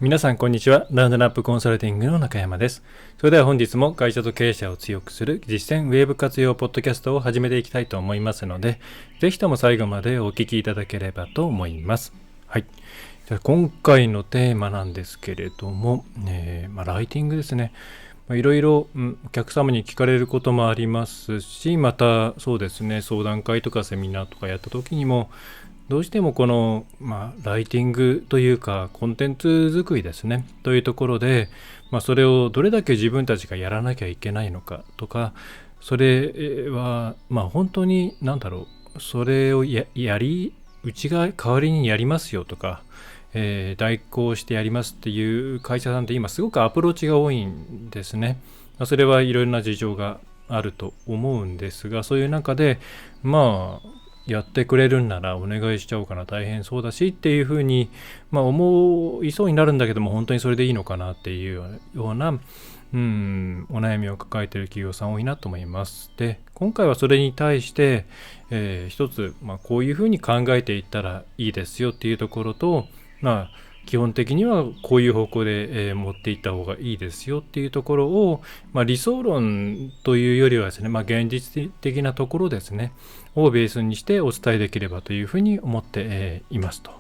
皆さんこんにちは。ラウンドナップコンサルティングの中山です。それでは本日も会社と経営者を強くする実践ウェブ活用ポッドキャストを始めていきたいと思いますので、ぜひとも最後までお聞きいただければと思います。はい。じゃあ今回のテーマなんですけれども、ライティングですね。いろいろお客様に聞かれることもありますし、またそうですね、相談会とかセミナーとかやった時にも、どうしてもこの、ライティングというかコンテンツ作りですねというところで、それをどれだけ自分たちがやらなきゃいけないのかとか、それは本当にそれをうちが代わりにやりますよとか、代行してやりますっていう会社さんって今すごくアプローチが多いんですね。それはいろいろな事情があると思うんですが、そういう中でやってくれるんならお願いしちゃおうかな、大変そうだしっていうふうに、思いそうになるんだけども、本当にそれでいいのかなっていうような、お悩みを抱えている企業さん多いなと思います。で、今回はそれに対して、一つ、こういうふうに考えていったらいいですよっていうところと、基本的にはこういう方向で、持っていった方がいいですよっていうところを、理想論というよりはですね、現実的なところですねをベースにしてお伝えできればというふうに思って、いますと、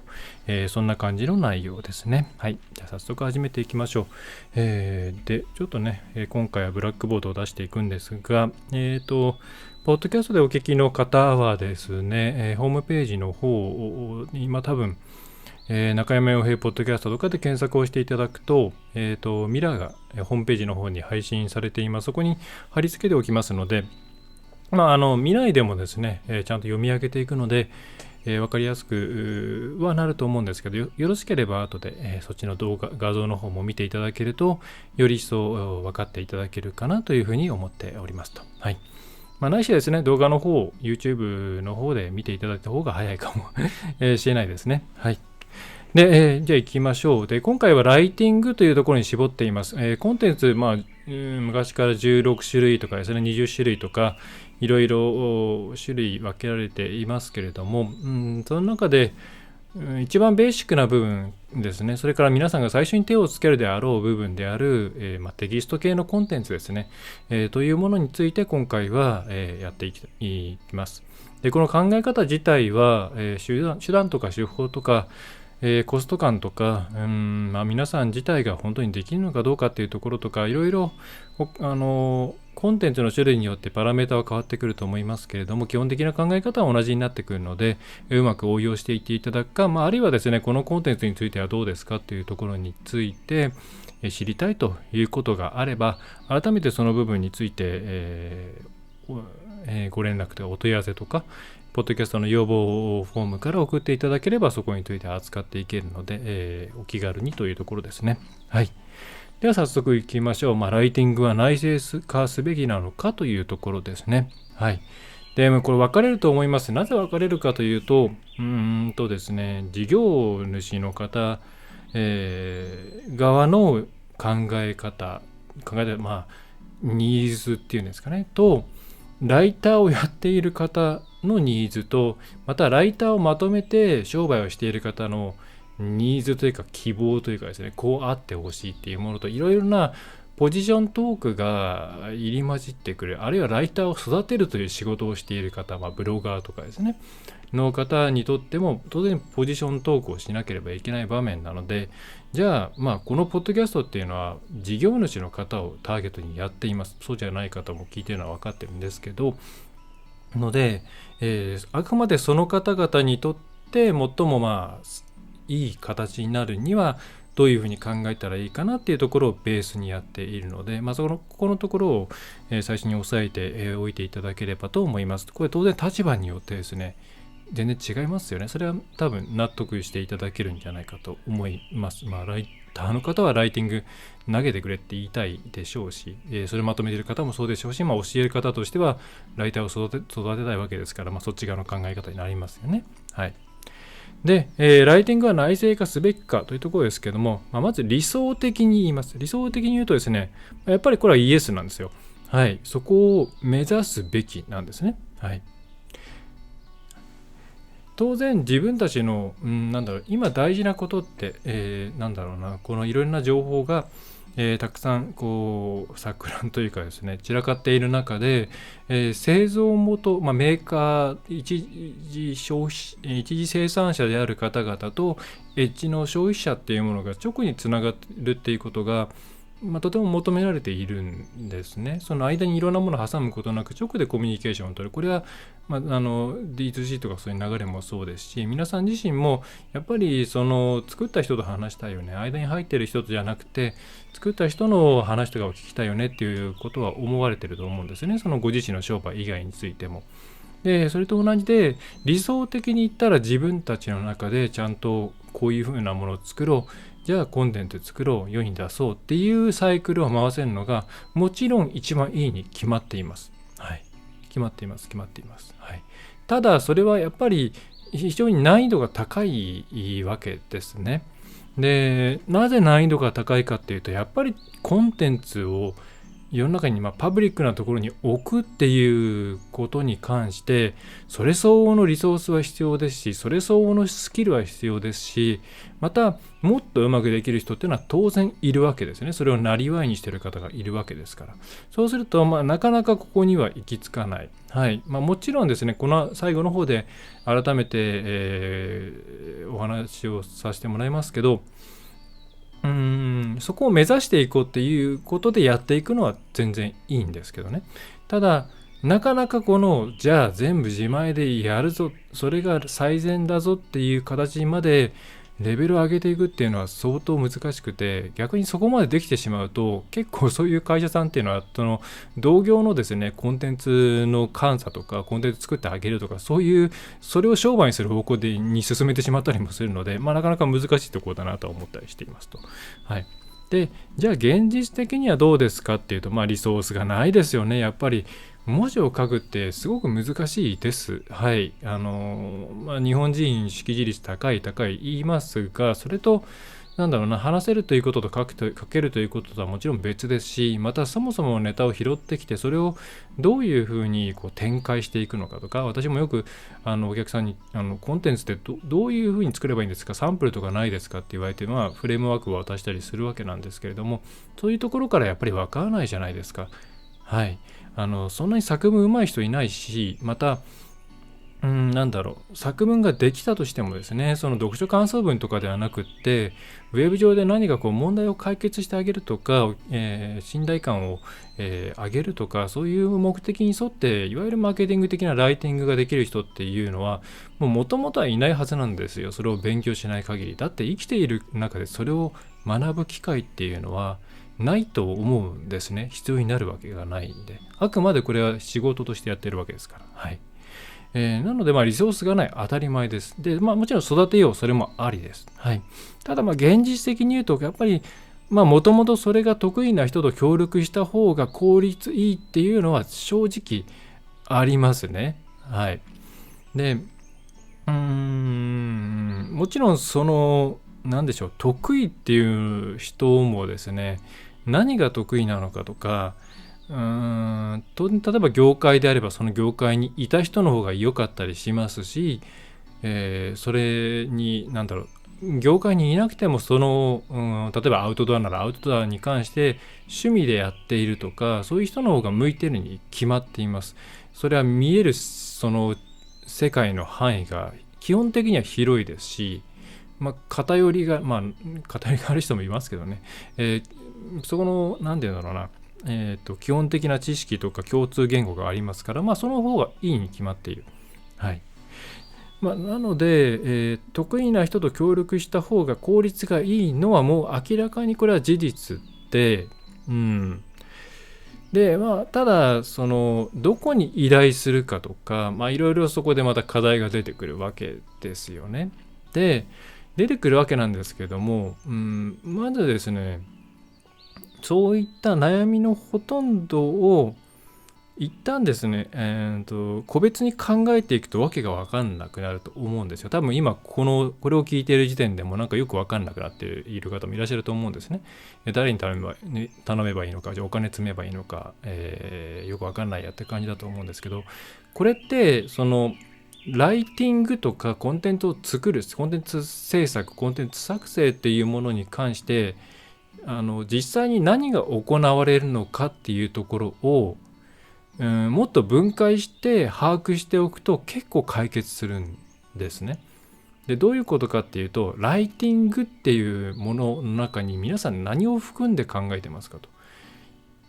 そんな感じの内容ですね。はい。じゃあ早速始めていきましょう。で、ちょっとね、今回はブラックボードを出していくんですが、ポッドキャストでお聞きの方はですね、ホームページの方に今多分中山洋平ポッドキャストとかで検索をしていただくと、ミラーがホームページの方に配信されています。そこに貼り付けておきますので、見ないでもですね、ちゃんと読み上げていくので、分かりやすくはなると思うんですけど、よろしければ後で、そっちの画像の方も見ていただけると、より一層分かっていただけるかなというふうに思っておりますと。はい。ないしですね、動画の方、YouTube の方で見ていただいた方が早いかもしれないですね。はい。で、じゃあ行きましょう。で、今回はライティングというところに絞っています。コンテンツ、昔から16種類とかですね、20種類とか、いろいろ種類分けられていますけれども、その中で、一番ベーシックな部分ですね、それから皆さんが最初に手をつけるであろう部分である、テキスト系のコンテンツですね、というものについて今回は、やっていきます。で、この考え方自体は、手段とか手法とか、コスト感とか、皆さん自体が本当にできるのかどうかっていうところとか、いろいろコンテンツの種類によってパラメータは変わってくると思いますけれども、基本的な考え方は同じになってくるので、うまく応用していっていただくか、あるいはですね、このコンテンツについてはどうですかっていうところについて知りたいということがあれば、改めてその部分について、ご連絡とかお問い合わせとか、ポッドキャストの要望フォームから送っていただければ、そこについて扱っていけるので、お気軽にというところですね。はい。では早速いきましょう。ライティングは内製化すべきなのかというところですね。はい。で、これ分かれると思います。なぜ分かれるかというと、ですね、事業主の方、側の考え方、ニーズっていうんですかね、と、ライターをやっている方のニーズと、またライターをまとめて商売をしている方のニーズというか希望というかですね、こうあってほしいっていうものと、いろいろなポジショントークが入り混じってくる、あるいはライターを育てるという仕事をしている方、ブロガーとかですねの方にとっても当然ポジショントークをしなければいけない場面なので、じゃあこのポッドキャストっていうのは事業主の方をターゲットにやっています。そうじゃない方も聞いてるのは分かってるんですけど、ので、あくまでその方々にとって最もいい形になるにはどういうふうに考えたらいいかなっていうところをベースにやっているので、ここのところを最初に押さえておいていただければと思います。これ当然立場によってですね、全然違いますよね。それは多分納得していただけるんじゃないかと思います。ライターの方はライティング投げてくれって言いたいでしょうし、それまとめている方もそうでしょうし、教える方としてはライターを育てたいわけですから、そっち側の考え方になりますよね。はい。で、ライティングは内製化すべきかというところですけども、まず理想的に言います。理想的に言うとですね、やっぱりこれはイエスなんですよ。はい。そこを目指すべきなんですね。はい。当然自分たちの、今大事なことって、このいろいろな情報が、たくさんこう錯乱というかですね、散らかっている中で、製造元、メーカー、一次生産者である方々とエッジの消費者っていうものが直につながるっていうことが、とても求められているんですね。その間にいろんなものを挟むことなく直でコミュニケーションを取る。これは、D2C とかそういう流れもそうですし、皆さん自身もやっぱりその作った人と話したいよね、間に入っている人とじゃなくて作った人の話とかを聞きたいよねっていうことは思われていると思うんですね。そのご自身の商売以外についても。でそれと同じで、理想的に言ったら自分たちの中でちゃんとこういうふうなものを作ろう、じゃあコンテンツ作ろう、世に出そうっていうサイクルを回せるのがもちろん一番いいに決まっています。はい、決まっています。はい、ただそれはやっぱり非常に難易度が高いわけですね。でなぜ難易度が高いかっていうと、やっぱりコンテンツを世の中にパブリックなところに置くっていうことに関して、それ相応のリソースは必要ですし、それ相応のスキルは必要ですし、またもっとうまくできる人っていうのは当然いるわけですね。それをなりわいにしている方がいるわけですから。そうすると、なかなかここには行き着かない。はい。もちろんですね、この最後の方で改めて、お話をさせてもらいますけど、そこを目指していこうっていうことでやっていくのは全然いいんですけどね。ただなかなかじゃあ全部自前でやるぞ、それが最善だぞっていう形までレベルを上げていくっていうのは相当難しくて、逆にそこまでできてしまうと、結構そういう会社さんっていうのは同業のですね、コンテンツの監査とかコンテンツ作ってあげるとか、それを商売にする方向に進めてしまったりもするので、なかなか難しいところだなと思ったりしていますと。はい。でじゃあ現実的にはどうですかっていうと、リソースがないですよね。やっぱり文字を書くってすごく難しいです。はい。日本人識字率高い言いますが、それと話せるということと書けるということとはもちろん別ですし、またそもそもネタを拾ってきて、それをどういうふうに展開していくのかとか、私もよくお客さんにコンテンツってどういうふうに作ればいいんですか、サンプルとかないですかって言われて、フレームワークを渡したりするわけなんですけれども、そういうところからやっぱりわからないじゃないですか。はい。そんなに作文上手い人いないし、また作文ができたとしてもですね、その読書感想文とかではなくって、ウェブ上で何か問題を解決してあげるとか、信頼感を、上げるとか、そういう目的に沿って、いわゆるマーケティング的なライティングができる人っていうのは、もともとはいないはずなんですよ。それを勉強しない限り。だって生きている中でそれを学ぶ機会っていうのは、ないと思うんですね。必要になるわけがないんで。あくまでこれは仕事としてやってるわけですから。はい。なのでリソースがない、当たり前です。で、もちろん育てよう、それもありです。はい。ただ現実的に言うと、やっぱりもともとそれが得意な人と協力した方が効率いいっていうのは正直ありますね。はい。で、もちろん得意っていう人もですね、何が得意なのかとか、例えば業界であればその業界にいた人の方が良かったりしますし、それに業界にいなくても例えばアウトドアならアウトドアに関して趣味でやっているとか、そういう人の方が向いてるに決まっています。それは見えるその世界の範囲が基本的には広いですし、偏りがある人もいますけどね、そこの基本的な知識とか共通言語がありますから、その方がいいに決まっている。はい。なので、得意な人と協力した方が効率がいいのはもう明らかにこれは事実で、でただどこに依頼するかとか、いろいろそこでまた課題が出てくるわけですよね。で出てくるわけなんですけども、まずですね、そういった悩みのほとんどを一旦ですね、個別に考えていくとわけが分かんなくなると思うんですよ。多分今これを聞いている時点でもよく分かんなくなっている方もいらっしゃると思うんですね。誰に頼めばいいのか、じゃあお金積めばいいのか、よく分かんないやって感じだと思うんですけど、これってライティングとかコンテンツを作る、コンテンツ制作、コンテンツ作成っていうものに関して実際に何が行われるのかっていうところを、もっと分解して把握しておくと結構解決するんですね。でどういうことかっていうと、ライティングっていうものの中に皆さん何を含んで考えてますかと、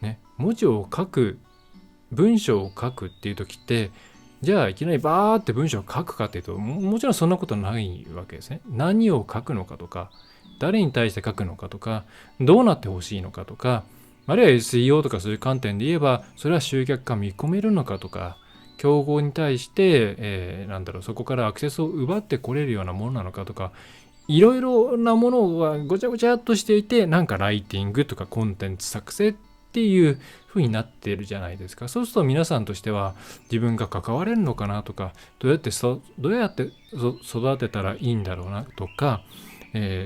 ね、文字を書く、文章を書くっていう時って、じゃあいきなりバーって文章を書くかっていうと、もちろんそんなことないわけですね。何を書くのかとか、誰に対して書くのかとか、どうなってほしいのかとか、あるいは SEO とかそういう観点で言えば、それは集客が見込めるのかとか、競合に対して、そこからアクセスを奪ってこれるようなものなのかとか、いろいろなものがごちゃごちゃっとしていて、なんかライティングとかコンテンツ作成っていう風になっているじゃないですか。そうすると皆さんとしては、自分が関われるのかなとか、どうやって育てたらいいんだろうなとか、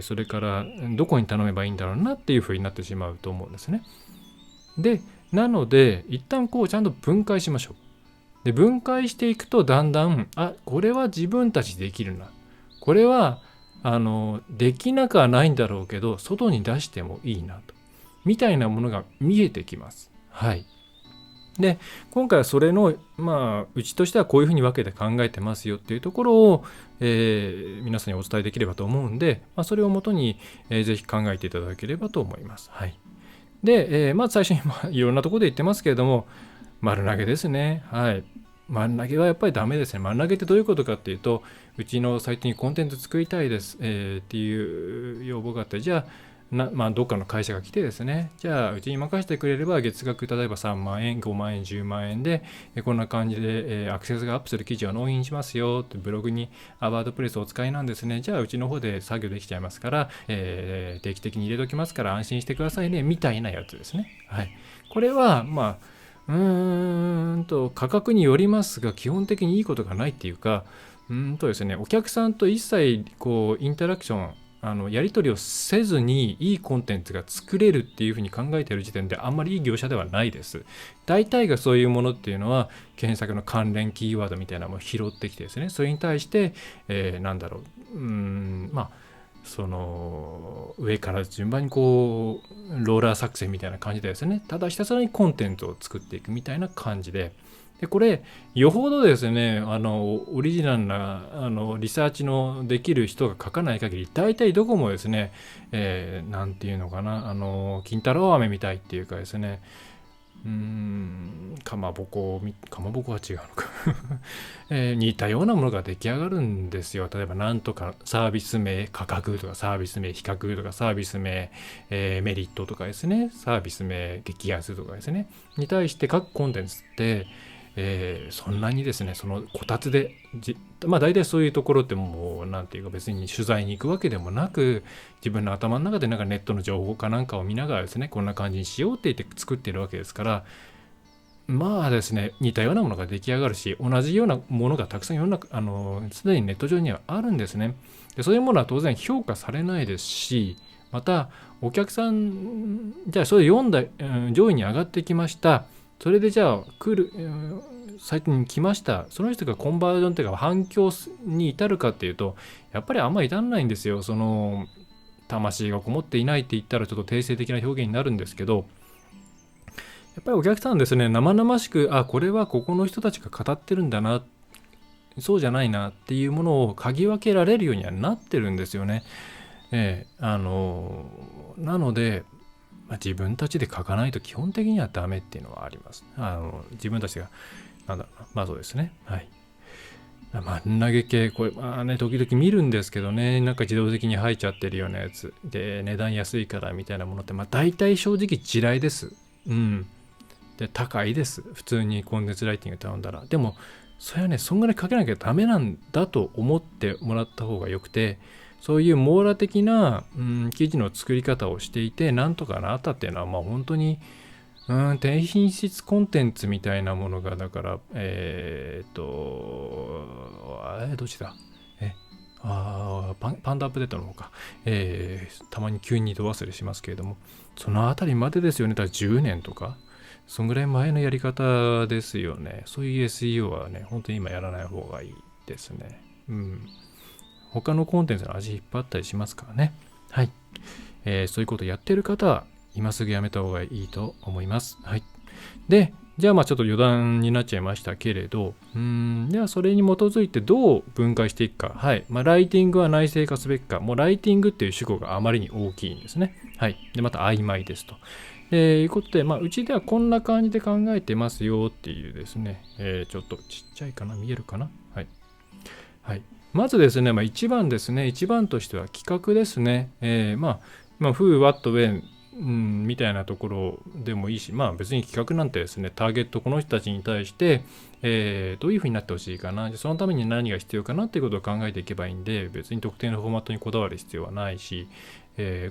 それからどこに頼めばいいんだろうなっていう風になってしまうと思うんですね。で、なので一旦ちゃんと分解しましょう。で、分解していくとだんだん、これは自分たちできるな。これはできなくはないんだろうけど、外に出してもいいなと。みたいなものが見えてきます。はい。で、今回はそれの、うちとしてはこういうふうに分けて考えてますよっていうところを、皆さんにお伝えできればと思うんで、それをもとに、ぜひ考えていただければと思います。はい。で、まず最初に、いろんなところで言ってますけれども、丸投げですね。はい。丸投げはやっぱりダメですね。丸投げってどういうことかっていうと、うちのサイトにコンテンツ作りたいです、っていう要望があって、じゃあ、どっかの会社が来てですね、じゃあうちに任せてくれれば月額例えば3万円、5万円、10万円でこんな感じでアクセスがアップする記事を納品しますよって、ブログにワードプレスをお使いなんですね、じゃあうちの方で作業できちゃいますから、定期的に入れときますから安心してくださいねみたいなやつですね。はい。これは価格によりますが、基本的にいいことがないっていうか、ですね、お客さんと一切インタラクション、やり取りをせずにいいコンテンツが作れるっていうふうに考えている時点であんまりいい業者ではないです。大体がそういうものっていうのは検索の関連キーワードみたいなのを拾ってきてですね、それに対して、その上から順番にローラー作戦みたいな感じでですね、ただひたすらにコンテンツを作っていくみたいな感じで、これよほどですね、オリジナルなリサーチのできる人が書かない限り、大体どこもですね、なんていうのかな、金太郎飴みたいっていうかですね、かまぼこは違うのか、似たようなものが出来上がるんですよ。例えばなんとかサービス名価格とか、サービス名比較とか、サービス名、メリットとかですね、サービス名激安とかですねに対して各コンテンツって、そんなにですね、そのこたつで大体そういうところってもうなんていうか、別に取材に行くわけでもなく、自分の頭の中でなんかネットの情報かなんかを見ながらですね、こんな感じにしようって言って作っているわけですから、ですね、似たようなものが出来上がるし、同じようなものがたくさん世の中すでにネット上にはあるんですね。でそういうものは当然評価されないですし、またお客さん、じゃあそれ読んだ、上位に上がってきました。それでじゃあサイトに来ました。その人がコンバージョンというか反響に至るかっていうと、やっぱりあんまり至らないんですよ。その魂がこもっていないって言ったらちょっと定性的な表現になるんですけど、やっぱりお客さんですね、生々しく、これはここの人たちが語ってるんだな、そうじゃないなっていうものを嗅ぎ分けられるようにはなってるんですよね。なので、自分たちで書かないと基本的にはダメっていうのはあります。自分たちが、そうですね。はい。丸投げ系、これ、時々見るんですけどね、なんか自動的に入っちゃってるようなやつ。で、値段安いからみたいなものって、大体正直地雷です。で、高いです。普通にコンテンツライティング頼んだら。でも、それはね、そんぐらいかけなきゃダメなんだと思ってもらった方がよくて、そういう網羅的な、記事の作り方をしていて、なんとかなったっていうのは、本当に、低品質コンテンツみたいなものが、だから、どっちだパンダアップデートの方か、たまに急に度忘れしますけれども、そのあたりまでですよね。だから10年とか、そんぐらい前のやり方ですよね。そういう SEO はね、本当に今やらない方がいいですね。他のコンテンツの味引っ張ったりしますからね。はい。そういうことやってる方は今すぐやめた方がいいと思います。はい。で、じゃあちょっと余談になっちゃいましたけれど、ではそれに基づいてどう分解していくか。はい。ライティングは内製化すべきか。もうライティングっていう主語があまりに大きいんですね。はい。で、また曖昧ですと。いうことで、うちではこんな感じで考えてますよっていうですね、ちょっとちっちゃいかな、見えるかな。はい。はい。まずですね、一番ですね、一番としては企画ですね。Who, What, When、みたいなところでもいいし、別に企画なんてですね、ターゲットこの人たちに対して、どういうふうになってほしいかな、そのために何が必要かなっていうことを考えていけばいいんで、別に特定のフォーマットにこだわる必要はないし、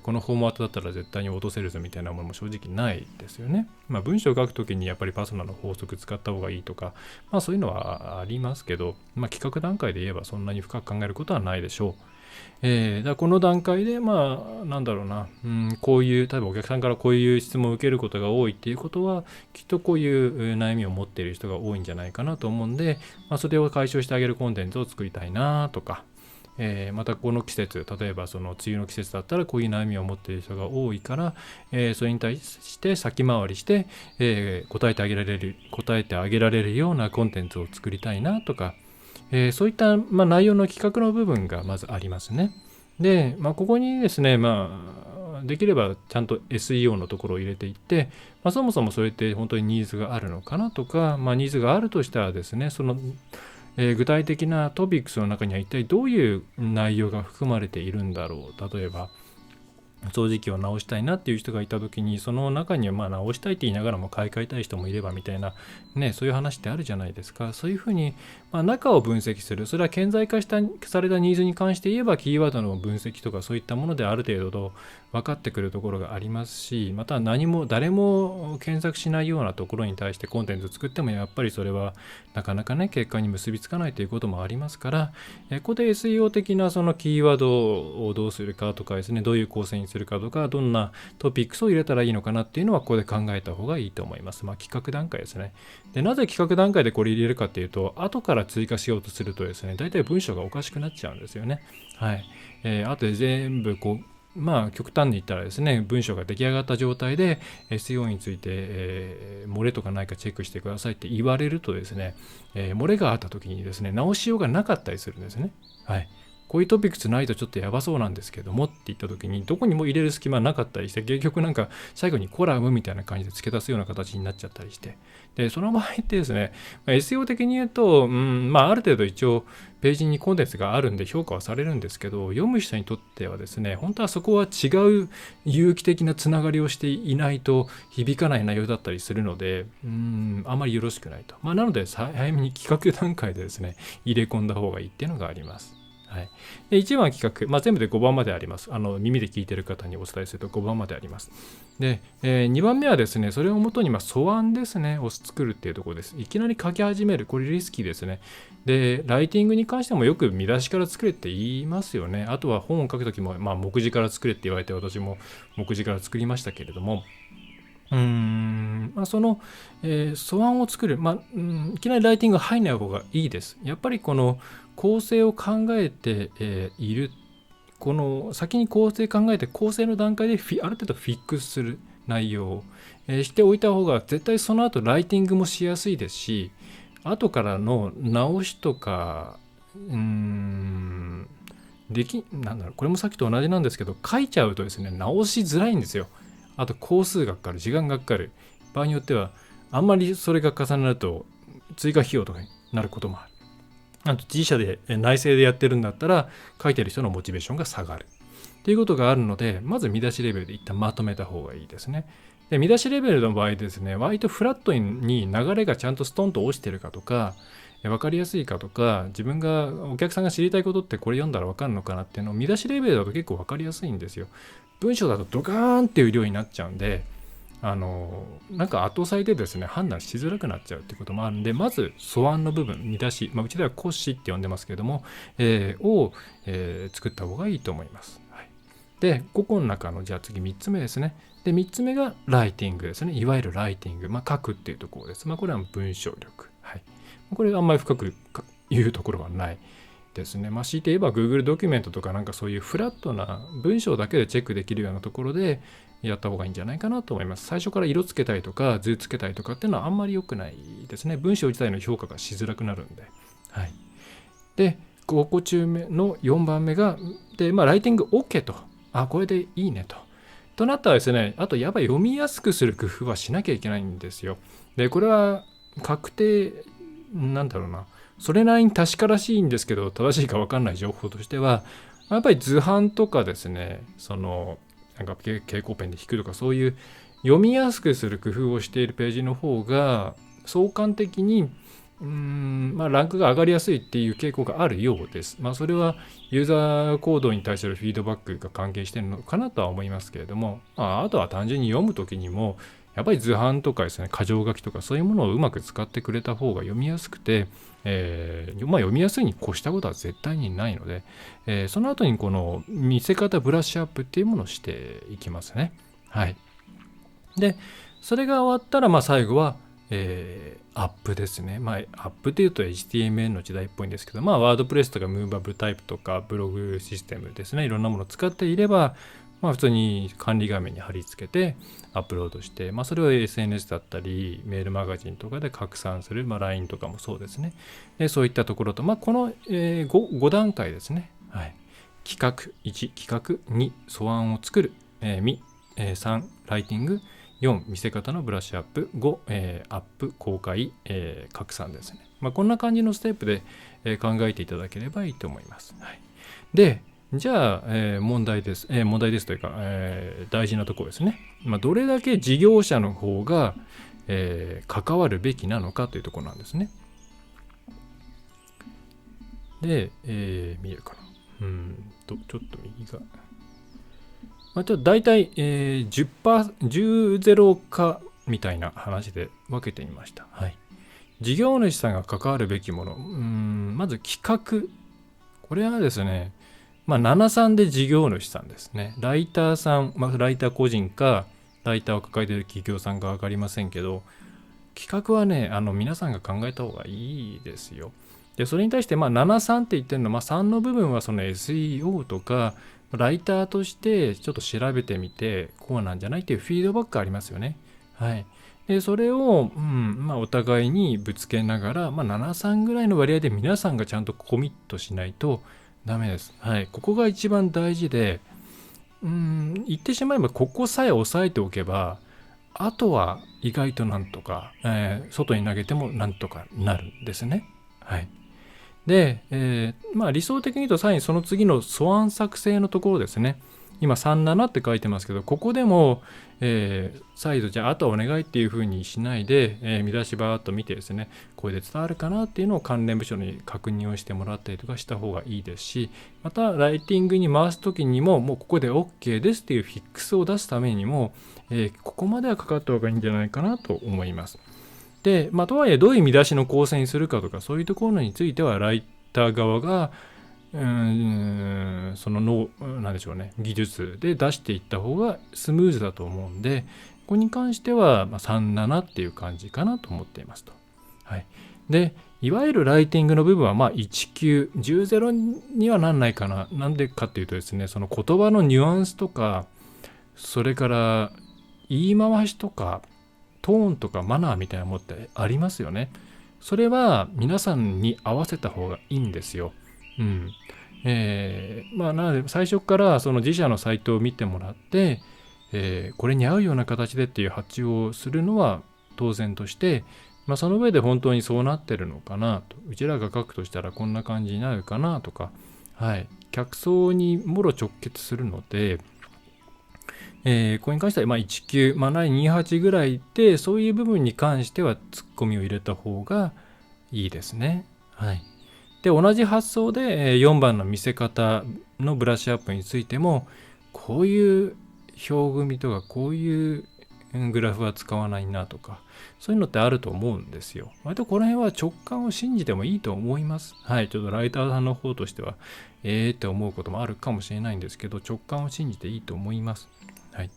このフォーマットだったら絶対に落とせるぞみたいなものも正直ないですよね。文章を書くときにやっぱりパソナの法則使った方がいいとか、そういうのはありますけど、企画段階で言えばそんなに深く考えることはないでしょう。だからこの段階でこういう例えばお客さんからこういう質問を受けることが多いっていうことはきっとこういう悩みを持っている人が多いんじゃないかなと思うんで、それを解消してあげるコンテンツを作りたいなとか、またこの季節、例えばその梅雨の季節だったらこういう悩みを持っている人が多いから、それに対して先回りして、答えてあげられるようなコンテンツを作りたいなとか、そういった、内容の企画の部分がまずありますね。で、ここにですね、できればちゃんと SEO のところを入れていって、そもそもそれって本当にニーズがあるのかなとか、ニーズがあるとしたらですね、その具体的なトピックスの中には一体どういう内容が含まれているんだろう。例えば掃除機を直したいなっていう人がいた時に、その中には直したいって言いながらも買い替えたい人もいればみたいなね、そういう話ってあるじゃないですか。そういうふうに、中を分析する、それは顕在化されたニーズに関して言えばキーワードの分析とかそういったものである程度分かってくるところがありますし、また誰も検索しないようなところに対してコンテンツを作ってもやっぱりそれはなかなかね結果に結びつかないということもありますから、ここで SEO 的なそのキーワードをどうするかとかですね、どういう構成にするかとか、どんなトピックスを入れたらいいのかなっていうのはここで考えた方がいいと思います。企画段階ですね。で、なぜ企画段階でこれ入れるかっていうと、後から追加しようとするとですね、大体文章がおかしくなっちゃうんですよね。はい。後で全部極端に言ったらですね、文章が出来上がった状態で SEO について、漏れとかないかチェックしてくださいって言われるとですね、漏れがあった時にですね、直しようがなかったりするんですね。はい。こういうトピックスないとちょっとやばそうなんですけどもって言った時に、どこにも入れる隙間なかったりして、結局最後にコラムみたいな感じで付け足すような形になっちゃったりして、で、その場合ってですね、SEO 的に言うと、ある程度一応ページにコンテンツがあるんで評価はされるんですけど、読む人にとってはですね、本当はそこは違う有機的なつながりをしていないと響かない内容だったりするので、あまりよろしくないと。なので、早めに企画段階でですね、入れ込んだ方がいいっていうのがあります。はい、で1番企画、全部で5番まであります。耳で聞いている方にお伝えすると5番まであります。で、2番目はですね、それをもとに素案ですね、を作るっていうところです。いきなり書き始める、これリスキーですね。で、ライティングに関してもよく見出しから作れって言いますよね。あとは本を書くときも、目次から作れって言われて、私も目次から作りましたけれども、その、素案を作る、いきなりライティングが入らない方がいいです。やっぱりこの構成を考えて、いる、この先に構成考えて構成の段階である程度フィックスする内容を、しておいた方が絶対その後ライティングもしやすいですし、後からの直しとかこれもさっきと同じなんですけど、書いちゃうとですね、直しづらいんですよ。あと工数がかかる、時間がかかる、場合によってはあんまりそれが重なると追加費用とかになることもある。あと自社で内製でやってるんだったら書いてる人のモチベーションが下がるっていうことがあるので、まず見出しレベルで一旦まとめた方がいいですね。で、見出しレベルの場合ですね、割とフラットに流れがちゃんとストンと落ちてるかとか、分かりやすいかとか、お客さんが知りたいことってこれ読んだら分かるのかなっていうのを見出しレベルだと結構分かりやすいんですよ。文章だとドカーンっていう量になっちゃうんで、後さいでですね、判断しづらくなっちゃうっていうこともあるんで、まず素案の部分、見出し、うちでは骨子って呼んでますけども、作った方がいいと思います。はい、で、5個の中のじゃあ次3つ目ですね。で、3つ目がライティングですね。いわゆるライティング、書くっていうところです。これは文章力。はい。これあんまり深くいうところはないですね。強いて言えば Google ドキュメントとかなんかそういうフラットな文章だけでチェックできるようなところでやった方がいいんじゃないかなと思います。最初から色つけたりとか図つけたりとかっていうのはあんまり良くないですね。文章自体の評価がしづらくなるんで。はい。で、5個中目の4番目が、で、ライティング OK と。これでいいねと。となったらですね、あとやっぱり読みやすくする工夫はしなきゃいけないんですよ。で、これは確定、それなりに確からしいんですけど、正しいか分かんない情報としては、やっぱり図版とかですね、蛍光ペンで引くとか、そういう読みやすくする工夫をしているページの方が、相関的にランクが上がりやすいっていう傾向があるようです。それはユーザー行動に対するフィードバックが関係しているのかなとは思いますけれども、あとは単純に読むときにも、やっぱり図版とかですね、箇条書きとかそういうものをうまく使ってくれた方が読みやすくて、読みやすいに越したことは絶対にないので、その後にこの見せ方ブラッシュアップっていうものをしていきますね。はい。で、それが終わったら、最後は、アップですね。アップというと HTML の時代っぽいんですけど、ワードプレスとかムーバブルタイプとかブログシステムですね。いろんなものを使っていれば、普通に管理画面に貼り付けてアップロードして、それを SNS だったり、メールマガジンとかで拡散する、LINE とかもそうですね。で、そういったところと、この、5段階ですね。はい。企画1、企画2、素案を作る、3、3、ライティング、4、見せ方のブラッシュアップ、5、アップ、公開、拡散ですね。こんな感じのステップで、考えていただければいいと思います。はい、で、じゃあ、問題です。問題ですというか、大事なところですね。どれだけ事業者の方が、関わるべきなのかというところなんですね。で、見えるかな。ちょっと右が。ちょっと大体、10ゼロ化みたいな話で分けてみました。はい。事業主さんが関わるべきもの。まず企画。これはですね、73で事業主さんですね。ライターさん、ライター個人か、ライターを抱えている企業さんか分かりませんけど、企画はね、皆さんが考えた方がいいですよ。で、それに対して、73って言ってるのは、3の部分はその SEO とか、ライターとしてちょっと調べてみて、こうなんじゃないっていうフィードバックありますよね。はい。で、それを、お互いにぶつけながら、73ぐらいの割合で皆さんがちゃんとコミットしないとダメです。はい。ここが一番大事で、言ってしまえばここさえ押さえておけば、あとは意外となんとか、外に投げてもなんとかなるんですね。はい。で、理想的に言うとさらにその次の素案作成のところですね。今37って書いてますけど、ここでも、再度じゃああとはお願いっていう風にしないで、見出しバーっと見てですね、これで伝わるかなっていうのを関連部署に確認をしてもらったりとかした方がいいですし、またライティングに回すときにももうここで OK ですっていうフィックスを出すためにも、ここまではかかった方がいいんじゃないかなと思います。で、とはいえどういう見出しの構成にするかとかそういうところについてはライター側がそのなんでしょうね、技術で出していった方がスムーズだと思うんで、ここに関しては37っていう感じかなと思っていますと。はい。で、いわゆるライティングの部分は19、10ゼロにはなんないかな。なんでかっていうとですね、その言葉のニュアンスとか、それから言い回しとか、トーンとかマナーみたいなものってありますよね。それは皆さんに合わせた方がいいんですよ。なので最初からその自社のサイトを見てもらって、これに合うような形でっていう発注をするのは当然として、その上で本当にそうなってるのかなと、うちらが書くとしたらこんな感じになるかなとか、はい、客層にもろ直結するので、ここに関しては19、28ぐらいで、そういう部分に関してはツッコミを入れた方がいいですね。はい。で、同じ発想で4番の見せ方のブラッシュアップについても、こういう表組とかこういうグラフは使わないなとか、そういうのってあると思うんですよ。割とこの辺は直感を信じてもいいと思います。はい、ちょっとライターさんの方としては、って思うこともあるかもしれないんですけど、直感を信じていいと思います。はい。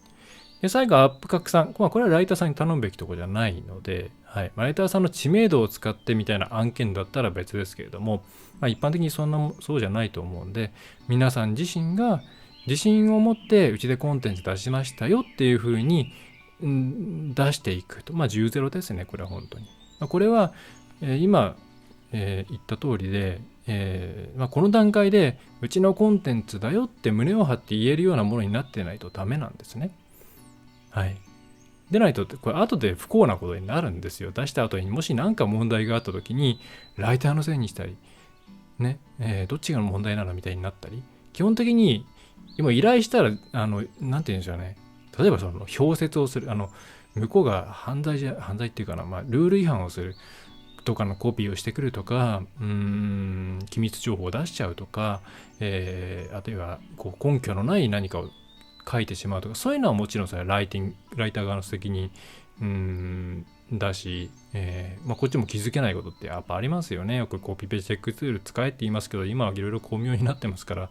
で、最後、アップ拡散。これはライターさんに頼むべきところじゃないので、はい。ライターさんの知名度を使ってみたいな案件だったら別ですけれども、一般的にそうじゃないと思うんで、皆さん自身が自信を持ってうちでコンテンツ出しましたよっていうふうに、出していくと。10ゼロですね、これは本当に。これは、今、言った通りで、この段階でうちのコンテンツだよって胸を張って言えるようなものになってないとダメなんですね。はい。でないと、これ後で不幸なことになるんですよ。出した後にもし何か問題があった時に、ライターのせいにしたり、ね、どっちが問題なのみたいになったり、基本的に、今依頼したら、なんて言うんでしょうね。例えばその表説をする、向こうが犯罪っていうかな、ルール違反をするとかのコピーをしてくるとか、機密情報を出しちゃうとか、あるいはこう根拠のない何かを書いてしまうとか、そういうのはもちろんそれはライター側の責任だし、こっちも気づけないことってやっぱありますよね。よくコピペチェックツール使えって言いますけど、今はいろいろ巧妙になってますから、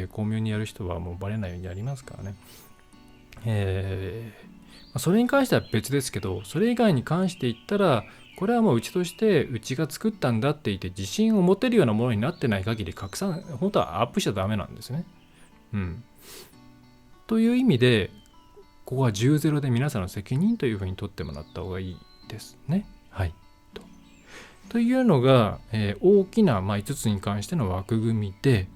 巧妙にやる人はもうバレないようにやりますからね。それに関しては別ですけど、それ以外に関して言ったら、これはもううちとしてうちが作ったんだって言って自信を持てるようなものになってない限り拡散、本当はアップしちゃダメなんですね。という意味で、ここは10ゼロで皆さんの責任というふうに取ってもらった方がいいですね。はい。というのが、大きな、5つに関しての枠組みで、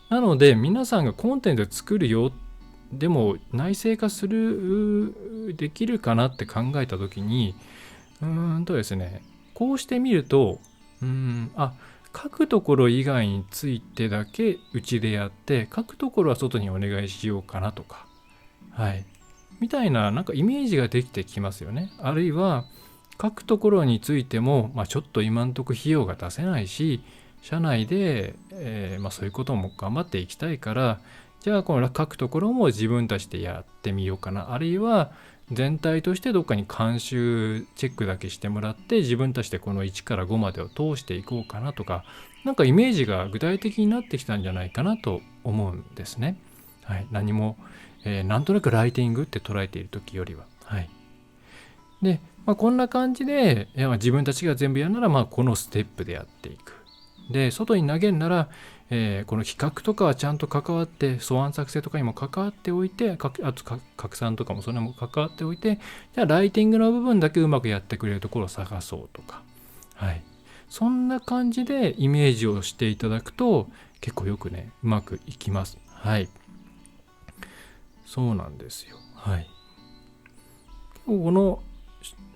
なので皆さんがコンテンツ作るよ、でも内製化できるかなって考えたときに、ですね、こうしてみると、書くところ以外についてだけうちでやって、書くところは外にお願いしようかなとか、はい。みたいな、なんかイメージができてきますよね。あるいは、書くところについても、ちょっと今んとこ費用が出せないし、社内で、そういうことも頑張っていきたいから、じゃあこの書くところも自分たちでやってみようかな。あるいは、全体としてどっかに監修チェックだけしてもらって自分たちでこの1から5までを通していこうかなとか、なんかイメージが具体的になってきたんじゃないかなと思うんですね。はい、何も、なんとなくライティングって捉えている時よりは。はい。で、こんな感じで、自分たちが全部やるなら、このステップでやっていく。で、外に投げるなら、この企画とかはちゃんと関わって、素案作成とかにも関わっておいて、あと拡散とかもそれも関わっておいて、じゃあライティングの部分だけうまくやってくれるところを探そうとか。はい。そんな感じでイメージをしていただくと、結構よくね、うまくいきます。はい。そうなんですよ。はい。この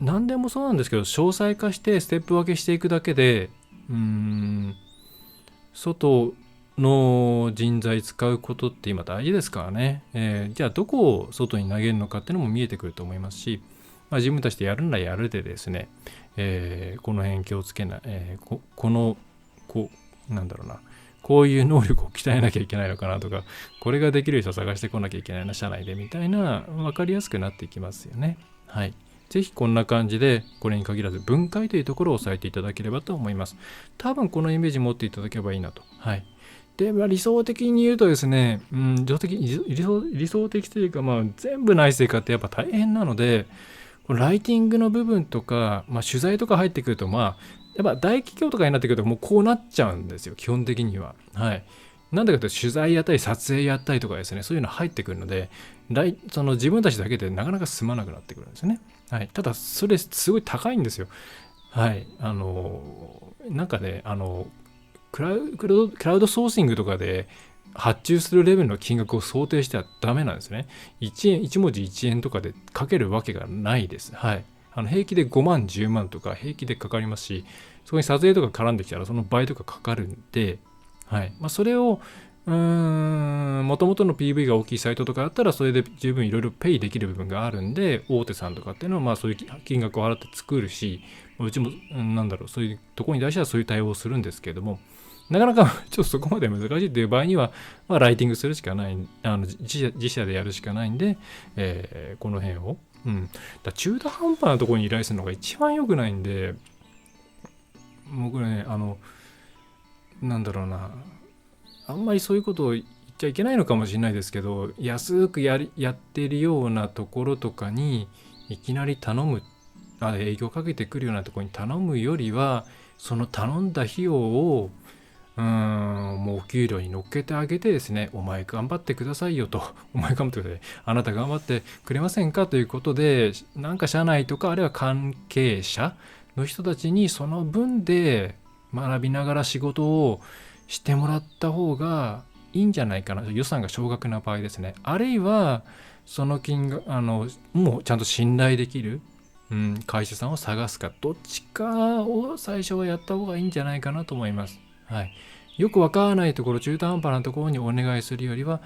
何でもそうなんですけど、詳細化してステップ分けしていくだけで、外の人材使うことって今大事ですからね。じゃあどこを外に投げるのかっていうのも見えてくると思いますし、自分たちでやるならやるでですね、この辺気をつけない、こういう能力を鍛えなきゃいけないのかなとか、これができる人を探してこなきゃいけないな、社内でみたいな、分かりやすくなっていきますよね。はい。ぜひこんな感じで、これに限らず分解というところを押さえていただければと思います。多分このイメージ持っていただければいいなと。はい。で、理想的に言うとですね、理想的というか、全部内製化ってやっぱ大変なので、ライティングの部分とか、取材とか入ってくると、やっぱ大企業とかになってくるともうこうなっちゃうんですよ、基本的には。はい。なんだかというと取材やったり撮影やったりとかですね、そういうの入ってくるので、その自分たちだけでなかなか進まなくなってくるんですね。はい。ただ、それすごい高いんですよ。はい。なんかね、クラウドソーシングとかで発注するレベルの金額を想定してはダメなんですね。1文字1円とかで書けるわけがないです。はい。平気で5万、10万とか平気でかかりますし、そこに撮影とか絡んできたらその倍とかかかるんで、はい。それを、元々の PV が大きいサイトとかだったらそれで十分いろいろペイできる部分があるんで、大手さんとかっていうのはそういう金額を払って作るし、うちもそういうところに対してはそういう対応をするんですけれども、なかなかちょっとそこまで難しいっていう場合には、ライティングするしかない、自社でやるしかないんで、この辺を、中途半端なところに依頼するのが一番良くないんで、僕ね、あんまりそういうことを言っちゃいけないのかもしれないですけど、安くやってるようなところとかにいきなり頼むっ営業かけてくるようなところに頼むよりは、その頼んだ費用をもうお給料に乗っけてあげてですね、お前頑張ってくださいよと、お前頑張ってください、あなた頑張ってくれませんかということで、なんか社内とかあるいは関係者の人たちにその分で学びながら仕事をしてもらった方がいいんじゃないかな。予算が少額な場合ですね。あるいはその金額もうちゃんと信頼できる、会社さんを探すか、どっちかを最初はやった方がいいんじゃないかなと思います。はい、よくわからないところ、中途半端なところにお願いするよりは、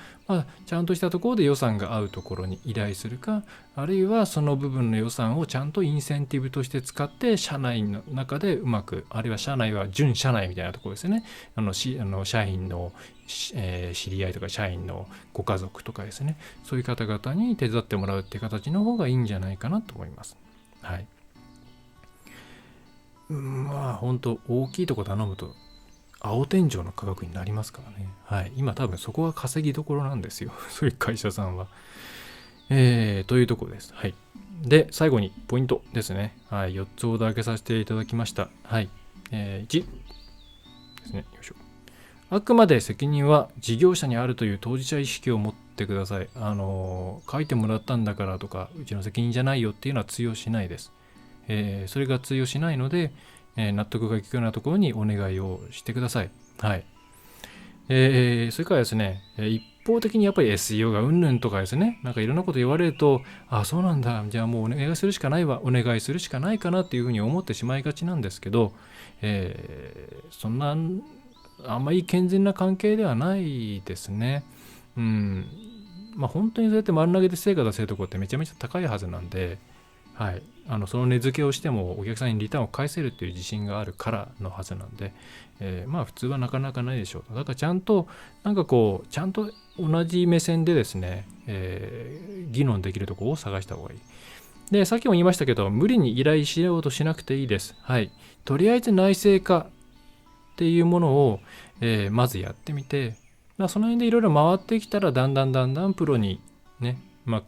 ちゃんとしたところで予算が合うところに依頼するか、あるいはその部分の予算をちゃんとインセンティブとして使って社内の中でうまく、あるいは社内は準社内みたいなところですね、社員の、知り合いとか社員のご家族とかですね、そういう方々に手伝ってもらうっていう形の方がいいんじゃないかなと思います。はい。本当大きいとこ頼むと青天井の価格になりますからね。はい。今多分そこが稼ぎどころなんですよ。そういう会社さんは。というところです。はい。で、最後にポイントですね。はい。4つオーダー上げさせていただきました。はい。1ですね。よいしょ。あくまで責任は事業者にあるという当事者意識を持ってください。書いてもらったんだからとか、うちの責任じゃないよっていうのは通用しないです。それが通用しないので、納得がいくようなところにお願いをしてください。はい。それからですね、一方的にやっぱり SEO がうんぬんとかですね、なんかいろんなこと言われると、そうなんだ、じゃあもうお願いするしかないわ、お願いするしかないかなっていうふうに思ってしまいがちなんですけど、そんな、あんまり健全な関係ではないですね。本当にそうやって丸投げで成果出せるところってめちゃめちゃ高いはずなんで、はい、その値付けをしてもお客さんにリターンを返せるっていう自信があるからのはずなんで、普通はなかなかないでしょう。だからちゃんとちゃんと同じ目線でですね、議論できるところを探した方がいい。で、さっきも言いましたけど、無理に依頼しようとしなくていいです。はい。とりあえず内製化っていうものを、まずやってみて、その辺でいろいろ回ってきたらだんだんプロにね、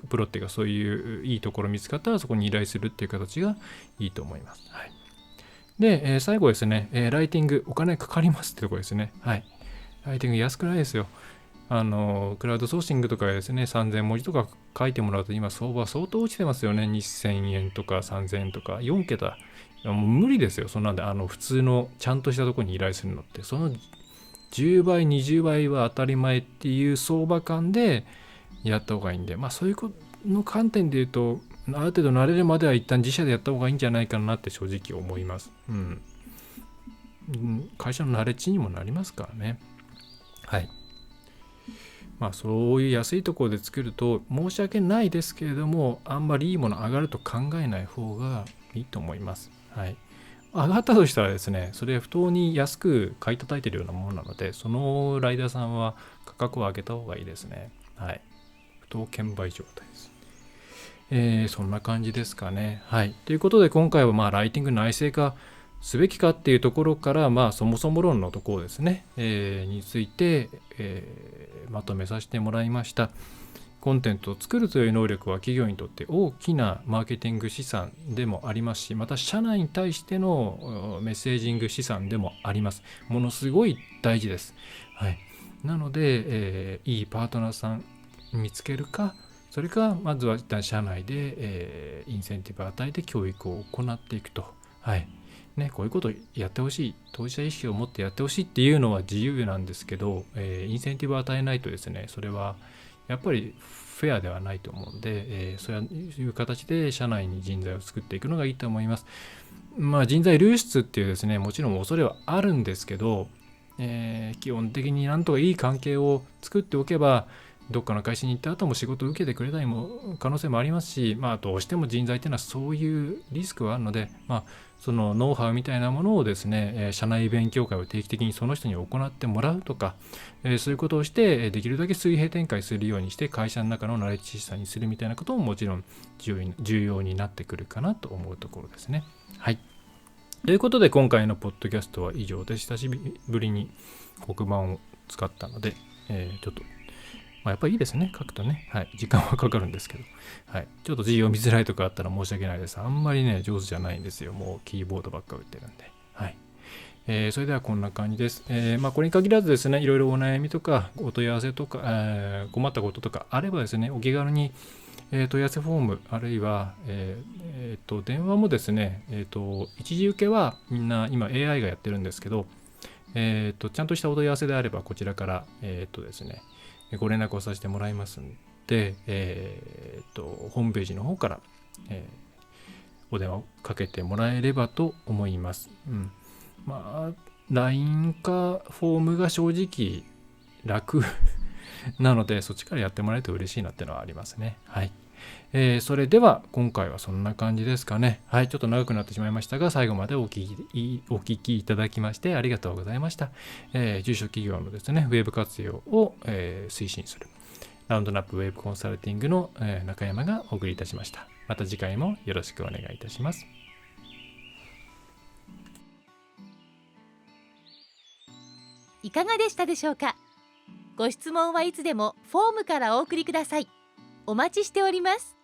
プロっていうかそういういいところ見つかったらそこに依頼するっていう形がいいと思います。はい、で、最後ですね、ライティングお金かかりますってところですね。はい。ライティング安くないですよ。クラウドソーシングとかですね、3000文字とか書いてもらうと今相場相当落ちてますよね。2000円とか3000円とか4桁。もう無理ですよ。そんなんで普通のちゃんとしたところに依頼するのって。その10倍、20倍は当たり前っていう相場感でやった方がいいんで、そういうことの観点で言うと、ある程度慣れるまでは一旦自社でやった方がいいんじゃないかなって正直思います。会社の慣れ値にもなりますからね。はい。そういう安いところで作ると申し訳ないですけれども、あんまりいいもの上がると考えない方がいいと思います。はい。上がったとしたらですね、それ不当に安く買い叩いてるようなものなので、そのライダーさんは価格を上げた方がいいですね。はい。不当券売状態です。そんな感じですかね。はい。ということで今回はライティング内製化すべきかっていうところから、そもそも論のところですね、について、まとめさせてもらいました。コンテンツを作るという能力は企業にとって大きなマーケティング資産でもありますし、また社内に対してのメッセージング資産でもあります。ものすごい大事です。はい。なので、いいパートナーさん見つけるか、それかまずは一旦社内で、インセンティブを与えて教育を行っていくと。はい。こういうことをやってほしい、当事者意識を持ってやってほしいっていうのは自由なんですけど、インセンティブを与えないとですね、それはやっぱりフェアではないと思うんで、そういう形で社内に人材を作っていくのがいいと思います。人材流出っていうですね、もちろん恐れはあるんですけど、基本的になんとかいい関係を作っておけば、どっかの会社に行った後も仕事を受けてくれたりも可能性もありますし、どうしても人材っていうのはそういうリスクはあるので、そのノウハウみたいなものをですね、社内勉強会を定期的にその人に行ってもらうとか、そういうことをしてできるだけ水平展開するようにして会社の中のナレッジ資産にするみたいなことももちろん重要になってくるかなと思うところですね。はい。ということで今回のポッドキャストは以上です。久しぶりに黒板を使ったので、ちょっとやっぱりいいですね、書くとね。はい。時間はかかるんですけど。はい。ちょっと字読みづらいとかあったら申し訳ないです。あんまりね、上手じゃないんですよ。もうキーボードばっか打ってるんで。はい。それではこんな感じです。これに限らずですね、いろいろお悩みとか、お問い合わせとか、困ったこととかあればですね、お気軽に、問い合わせフォーム、あるいは、電話もですね、一時受けはみんな今 AI がやってるんですけど、ちゃんとしたお問い合わせであればこちらから、ですね、ご連絡をさせてもらいますんで、ホームページの方から、お電話をかけてもらえればと思います。LINE かフォームが正直楽なので、そっちからやってもらえると嬉しいなってのはありますね。はい。それでは今回はそんな感じですかね。はい、ちょっと長くなってしまいましたが、最後までお聞きいただきましてありがとうございました。中小企業のですね、ウェブ活用を、推進するラウンドナップウェブコンサルティングの、中山がお送りいたしました。また次回もよろしくお願いいたします。いかがでしたでしょうか。ご質問はいつでもフォームからお送りください。お待ちしております。